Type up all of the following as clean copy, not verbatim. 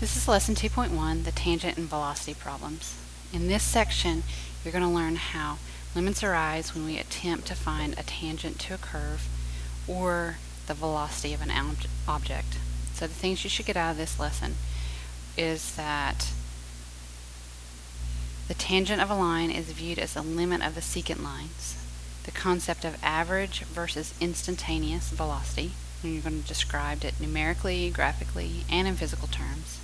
This is lesson 2.1, the tangent and velocity problems. In this section, you're going to learn how limits arise when we attempt to find a tangent to a curve or the velocity of an object. So the things you should get out of this lesson is that the tangent of a line is viewed as the limit of the secant lines. The concept of average versus instantaneous velocity, and you're going to describe it numerically, graphically, and in physical terms.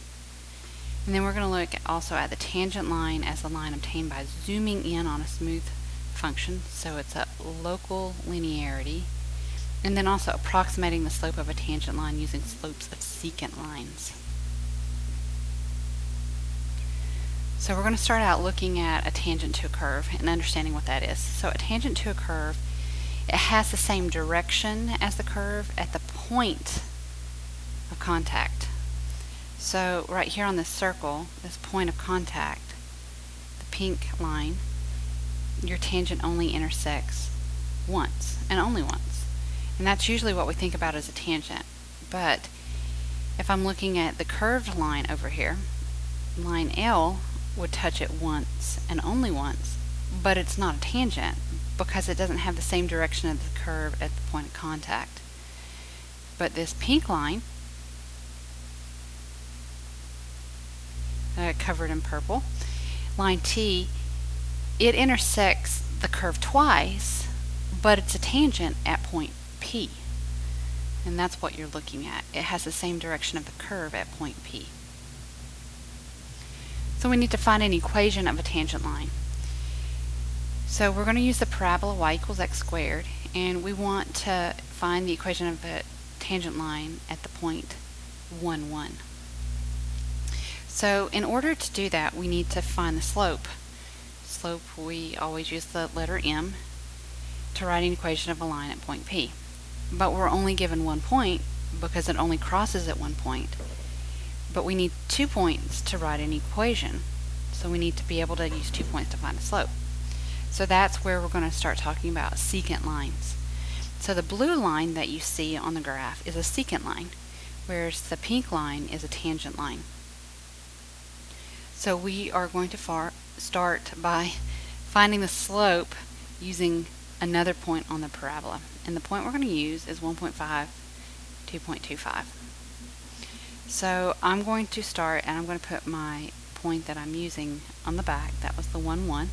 And then we're going to look also at the tangent line as the line obtained by zooming in on a smooth function, so it's a local linearity, and then also approximating the slope of a tangent line using slopes of secant lines. So we're going to start out looking at a tangent to a curve and understanding what that is. So a tangent to a curve, it has the same direction as the curve at the point of contact. So right here on this circle, this point of contact, the pink line, your tangent only intersects once, and only once. And that's usually what we think about as a tangent. But if I'm looking at the curved line over here, line L would touch it once and only once, but it's not a tangent because it doesn't have the same direction of the curve at the point of contact. But this pink line, covered in purple, line T, it intersects the curve twice, but it's a tangent at point P. And that's what you're looking at. It has the same direction of the curve at point P. So we need to find an equation of a tangent line. So we're going to use the parabola y equals x squared, and we want to find the equation of the tangent line at the point 1, 1. So in order to do that, we need to find the slope. Slope, we always use the letter m to write an equation of a line at point P. But we're only given one point because it only crosses at one point. But we need 2 points to write an equation. So we need to be able to use 2 points to find a slope. So that's where we're going to start talking about secant lines. So the blue line that you see on the graph is a secant line, whereas the pink line is a tangent line. So we are going to start by finding the slope using another point on the parabola. And the point we're going to use is 1.5, 2.25. So I'm going to start, and I'm going to put my point that I'm using on the back. That was the 1, 1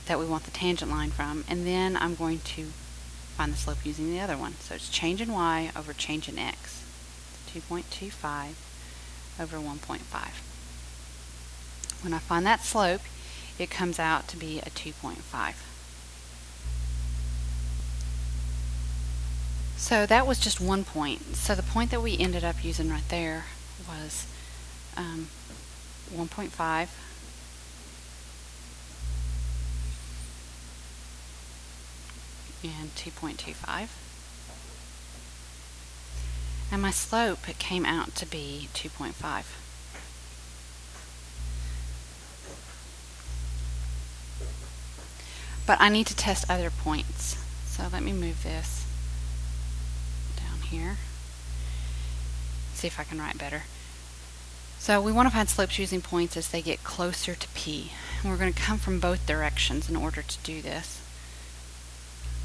that we want the tangent line from. And then I'm going to find the slope using the other one. So it's change in y over change in x. 2.25 over 1.5. When I find that slope, it comes out to be a 2.5. So that was just one point. So the point that we ended up using right there was 1.5 and 2.25. And my slope, it came out to be 2.5. But I need to test other points. So let me move this here. See if I can write better. So we want to find slopes using points as they get closer to P. And we're going to come from both directions in order to do this.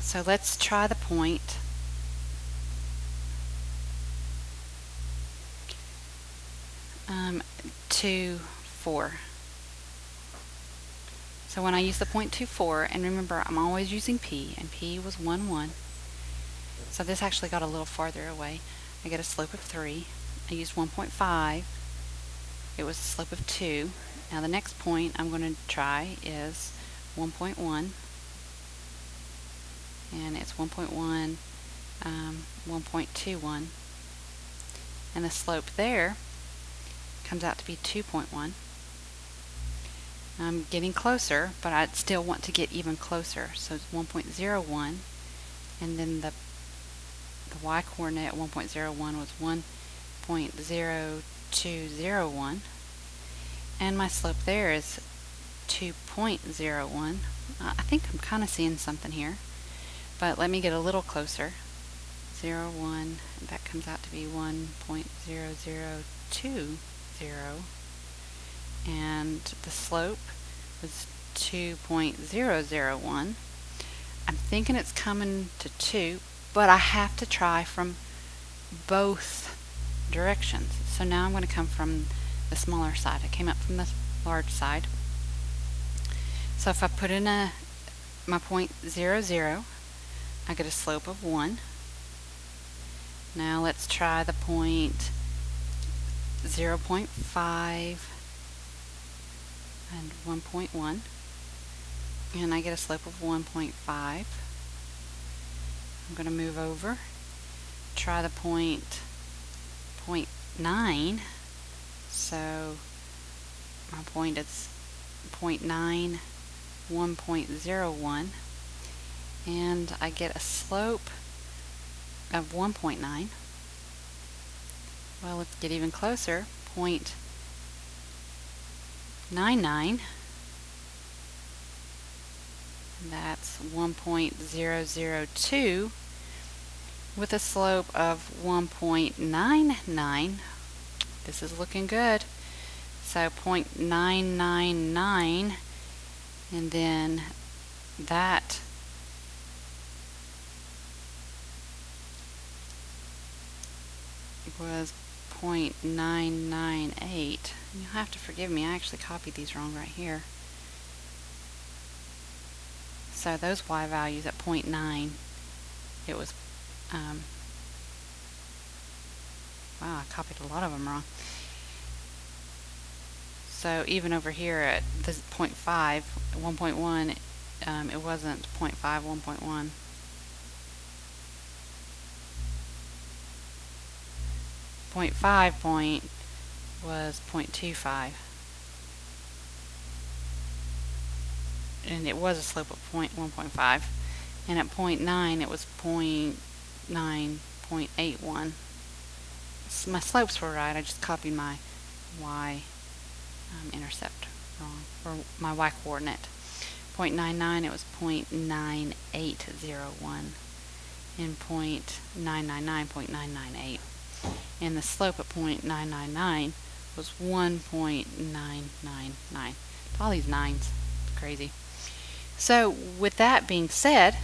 So let's try the point. To 4. So when I use the point 2, 4, and remember I'm always using P, and P was 1, 1. So this actually got a little farther away. I get a slope of 3. I used 1.5. It was a slope of 2. Now the next point I'm going to try is 1.1. And it's 1.1, 1.21. And the slope there comes out to be 2.1. I'm getting closer, but I still want to get even closer. So it's 1.01. And then the y coordinate at 1.01 was 1.0201, and my slope there is 2.01. I think I'm kind of seeing something here, but let me get a little closer. 0, 1, that comes out to be 1.002. 2, 0, and the slope was 2.001. I'm thinking it's coming to 2, but I have to try from both directions. So now I'm going to come from the smaller side. I came up from the large side. So if I put in my point 0, 0, I get a slope of 1. Now let's try the point 0.5 and 1.1, and I get a slope of 1.5. I'm going to move over, try the point 0.9, so my point is 0.9, 1.01, and I get a slope of 1.9. Well, let's get even closer. 0.99. That's 1.002 with a slope of 1.99. This is looking good. So 0.999, and then that was 0.998. You'll have to forgive me, I actually copied these wrong right here. So those y values at 0.9, it was, wow, I copied a lot of them wrong. So even over here at this 0.5, 1.1, it wasn't 0.5, 1.1. 0.5 point was 0.25, and it was a slope of 1.5, and at 0.9 it was 0.9.81. So my slopes were right, I just copied my y intercept wrong, or my y coordinate. 0.99 it was 0.9801, and 0.999, 0.998. And the slope at 0.999 was 1.999. All these nines, it's crazy. So with that being said,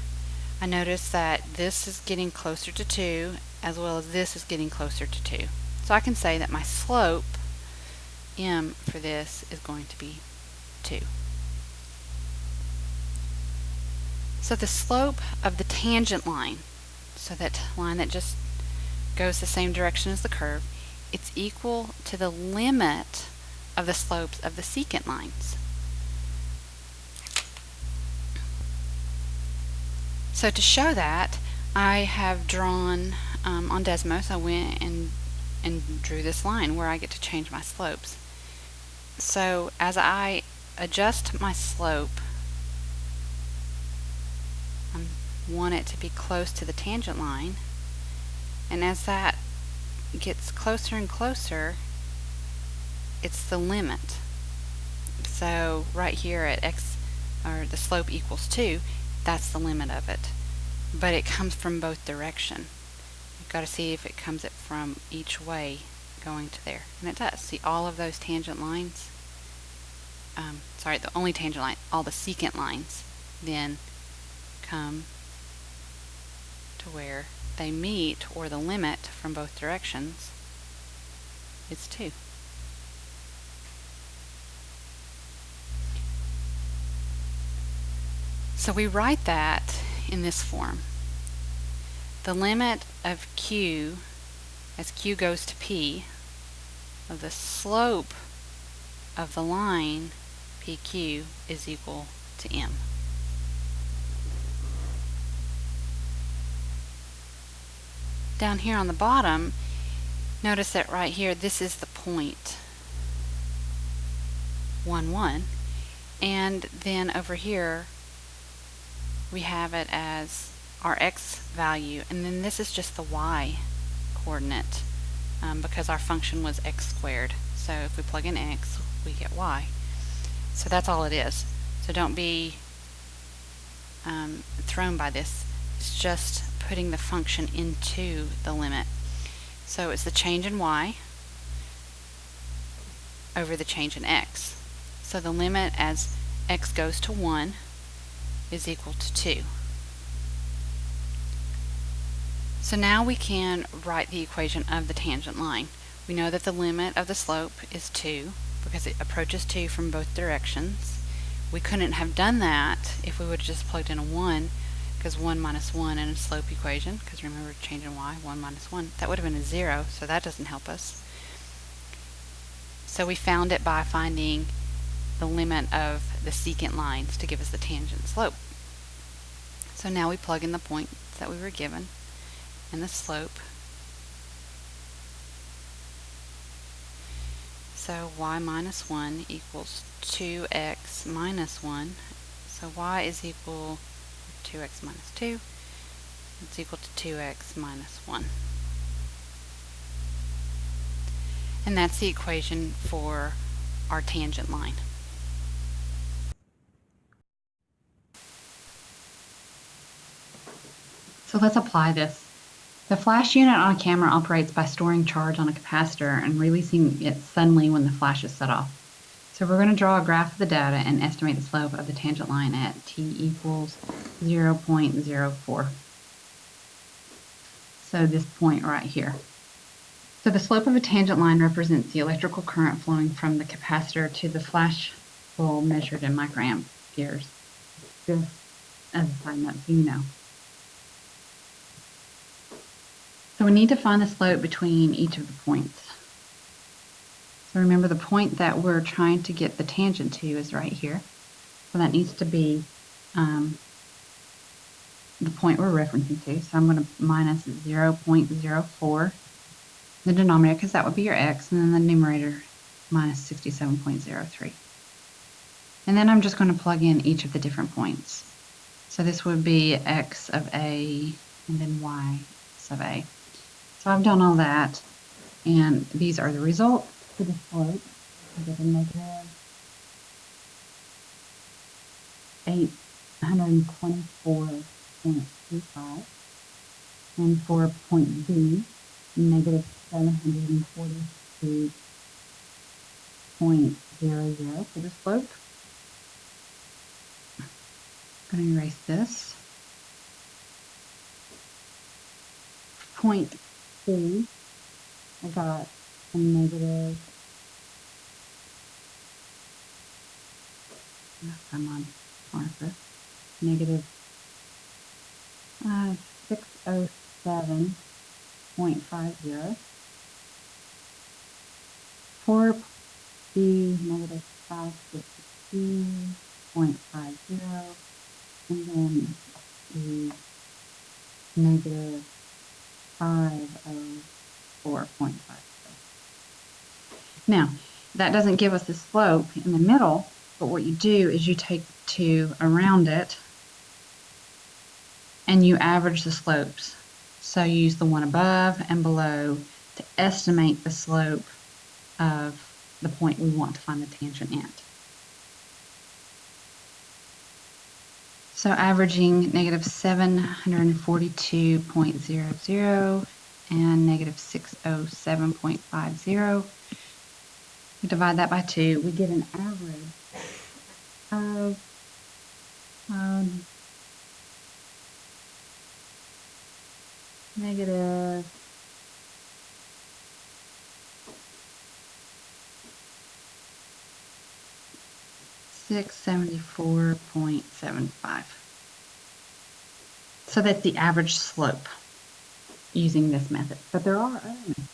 I noticed that this is getting closer to 2 as well as this is getting closer to 2. So I can say that my slope, m, for this is going to be 2. So the slope of the tangent line, so that line that just goes the same direction as the curve, it's equal to the limit of the slopes of the secant lines. So to show that, I have drawn on Desmos, I went and drew this line where I get to change my slopes. So as I adjust my slope, I want it to be close to the tangent line. And as that gets closer and closer, it's the limit. So right here at x, or the slope equals 2, that's the limit of it. But it comes from both directions. You've got to see if it comes it from each way going to there. And it does. See all of those tangent lines? Sorry, the only tangent line, all the secant lines then come to where they meet, or the limit from both directions is 2. So we write that in this form. The limit of q, as q goes to p, of the slope of the line PQ is equal to m. Down here on the bottom, notice that right here, this is the point 1, 1, and then over here we have it as our x value, and then this is just the y coordinate because our function was x squared. So if we plug in x, we get y. So that's all it is. So don't be thrown by this. It's just putting the function into the limit. So it's the change in y over the change in x. So the limit as x goes to 1 is equal to 2. So now we can write the equation of the tangent line. We know that the limit of the slope is 2 because it approaches 2 from both directions. We couldn't have done that if we would have just plugged in a 1, because 1 minus 1 in a slope equation, because remember change in y, 1 minus 1, that would have been a 0, so that doesn't help us. So we found it by finding the limit of the secant lines to give us the tangent slope. So now we plug in the points that we were given and the slope. So y minus 1 equals 2x minus 1. So y is equal to 2x minus 2. It's equal to 2x minus 1. And that's the equation for our tangent line. So let's apply this. The flash unit on a camera operates by storing charge on a capacitor and releasing it suddenly when the flash is set off. So we're going to draw a graph of the data and estimate the slope of the tangent line at t equals 0.04. So this point right here. So the slope of a tangent line represents the electrical current flowing from the capacitor to the flash bulb measured in microamperes. Just as a side note, so you know. So we need to find the slope between each of the points. So remember, the point that we're trying to get the tangent to is right here. So that needs to be the point we're referencing to. So I'm going to minus 0.04 the denominator, because that would be your x, and then the numerator minus 67.03. And then I'm just going to plug in each of the different points. So this would be x of a and then y of a. So I've done all that, and these are the results for the slope. I get a negative 824.25, and for point B, negative 742.00 for the slope. I'm going to erase this. Point C, I got a negative, I'm on Martha, negative 607.50. For B, negative 552.50, and then the negative 504.50. Now, that doesn't give us the slope in the middle, but what you do is you take 2 around it and you average the slopes. So you use the one above and below to estimate the slope of the point we want to find the tangent at. So averaging negative 742.00 and negative 607.50. We divide that by 2. We get an average of negative 674.75. So that's the average slope using this method. But there are other methods.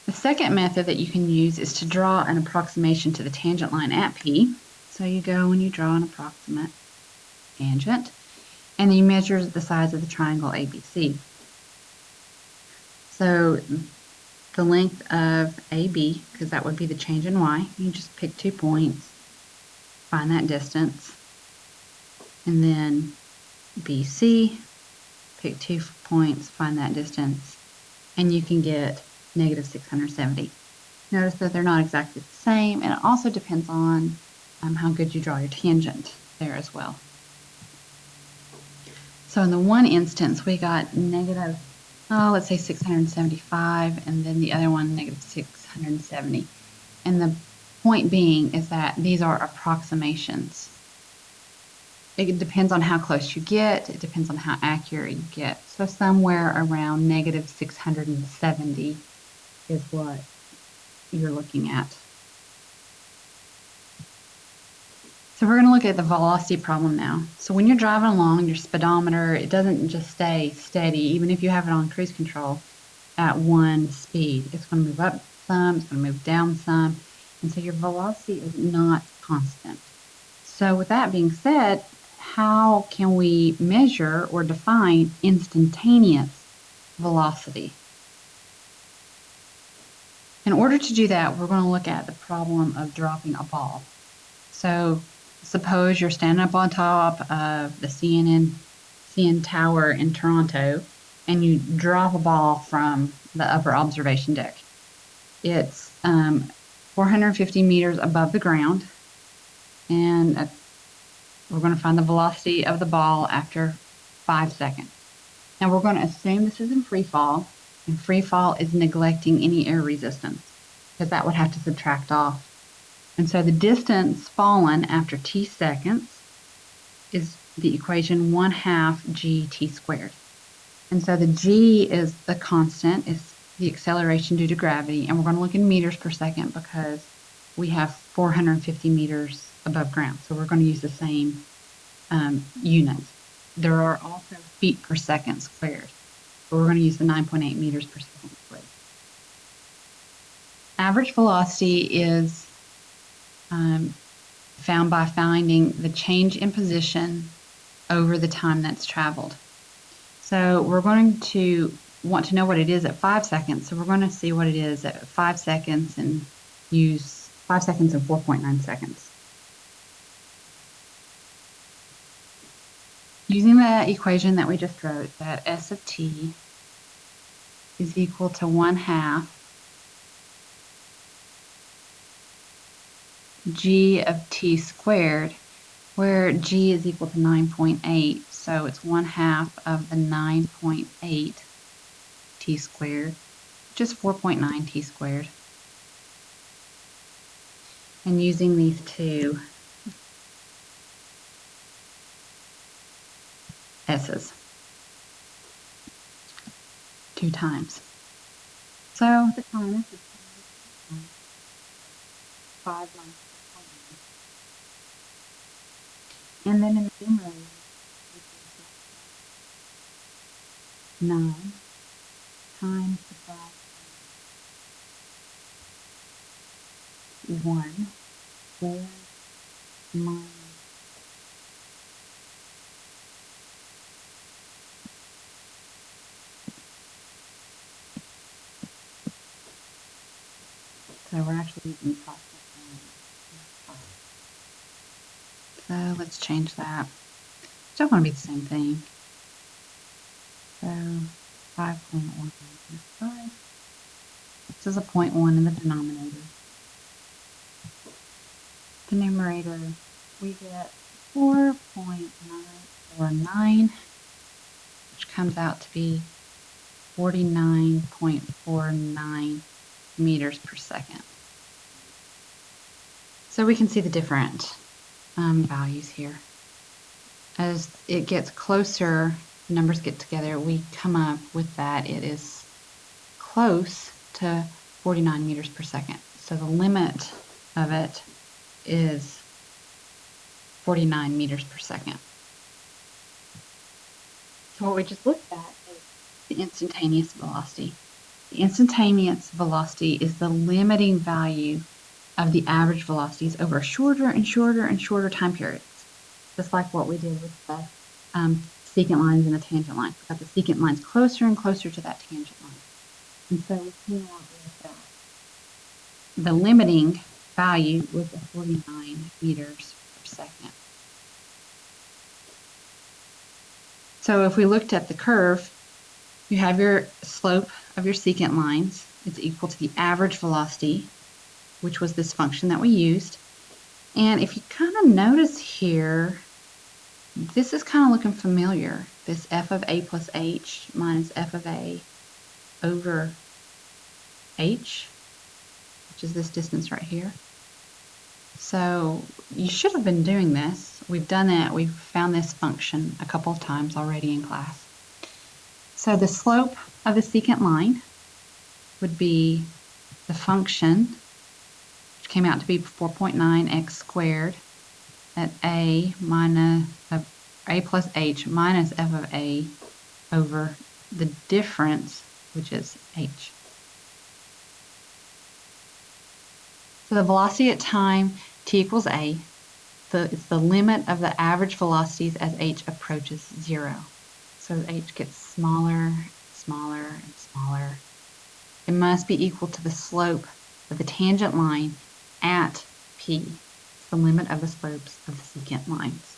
The second method that you can use is to draw an approximation to the tangent line at P. So you go and you draw an approximate tangent, and you measure the size of the triangle ABC. So the length of AB, because that would be the change in y, you just pick 2 points, find that distance, and then BC, pick 2 points, find that distance, and you can get negative 670. Notice that they're not exactly the same, and it also depends on how good you draw your tangent there as well. So in the one instance, we got negative, let's say 675, and then the other one negative 670. And the point being is that these are approximations. It depends on how close you get. It depends on how accurate you get. So somewhere around negative 670 is what you're looking at. So we're going to look at the velocity problem now. So when you're driving along, your speedometer, it doesn't just stay steady, even if you have it on cruise control at one speed. It's going to move up some, it's going to move down some, and so your velocity is not constant. So with that being said, how can we measure or define instantaneous velocity? In order to do that, we're going to look at the problem of dropping a ball. So suppose you're standing up on top of the CN Tower in Toronto and you drop a ball from the upper observation deck. It's 450 meters above the ground, and we're going to find the velocity of the ball after 5 seconds. Now we're going to assume this is in free fall, and free fall is neglecting any air resistance, because that would have to subtract off. And so the distance fallen after t seconds is the equation 1/2 gt squared. And so the g is the constant, is the acceleration due to gravity, and we're going to look in meters per second because we have 450 meters above ground. So we're going to use the same units. There are also feet per second squared, but we're going to use the 9.8 meters per second squared. Average velocity is found by finding the change in position over the time that's traveled. So we're going to want to know what it is at 5 seconds. So we're going to see what it is at 5 seconds and use 5 seconds and 4.9 seconds. Using the equation that we just wrote, that S of t is equal to 1/2 g of t squared, where g is equal to 9.8, so it's 1/2 of the 9.8 t squared, which is 4.9 t squared. And using these two s's 2 times. So the time is 5 minus 4.9. And then in the numerator, 9 times the 5 1 4 minus so we're actually using 5. So let's change that. Still going to be the same thing. So 5.1 minus 5. This is a 0.1 in the denominator. The numerator, we get 4.949, which comes out to be 49.49 meters per second. So we can see the different values here. As it gets closer, numbers get together, we come up with that it is close to 49 meters per second. So the limit of it is 49 meters per second. So what we just looked at is the instantaneous velocity. The instantaneous velocity is the limiting value of the average velocities over shorter and shorter and shorter time periods. Just like what we did with the secant lines and the tangent lines. We got the secant lines closer and closer to that tangent line. And so we came out with that. The limiting value was 49 meters per second. So if we looked at the curve, you have your slope of your secant lines. It's equal to the average velocity, which was this function that we used. And if you kind of notice here, this is kind of looking familiar. This f of a plus h minus f of a over h. which is this distance right here. So you should have been doing this. We've done it. We've found this function a couple of times already in class. So the slope of the secant line would be the function, which came out to be 4.9x squared at a plus h minus f of a over the difference, which is h. So the velocity at time t equals a. It's the limit of the average velocities as h approaches 0. So h gets smaller, smaller, and smaller. It must be equal to the slope of the tangent line at p. It's the limit of the slopes of the secant lines.